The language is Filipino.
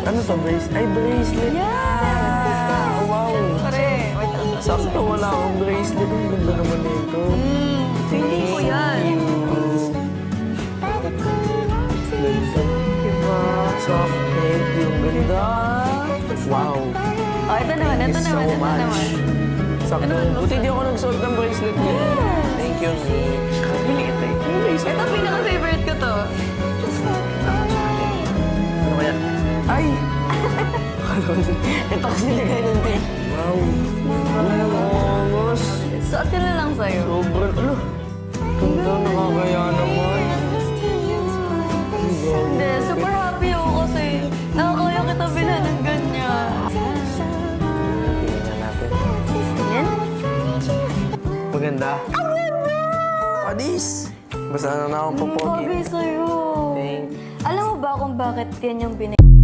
Ano to, bracelet? Ay, bracelet! Yes! Wow! Pare, wait lang. Sakto wala akong bracelet. Ang ganda naman nito. Feeling ko yan. Ganda. Diba? Soft neck, yung ganda. Wow. Oh, ito naman, ito Thank you naman, so ito much. naman. Sakto. Buti di ako nagsuot ng bracelet niya. Thank you, Mitch. Maliit eh. Ito, pinaka-favorite ko to. Ano kaya? Ay! Ito kasi nilagay ng tape. Wow. Ang angos. Suot ko na lang sa'yo. Sobrang, ano? Ganda, nakakaya naman. Hindi, super happy ako kasi nakakaya kita bilhan ng ganyan. Tingnan natin. Yan? Maganda. Padis! Basta na akong popogi. Bagay sa'yo. Thank Alam mo ba kung bakit yan yung binigay?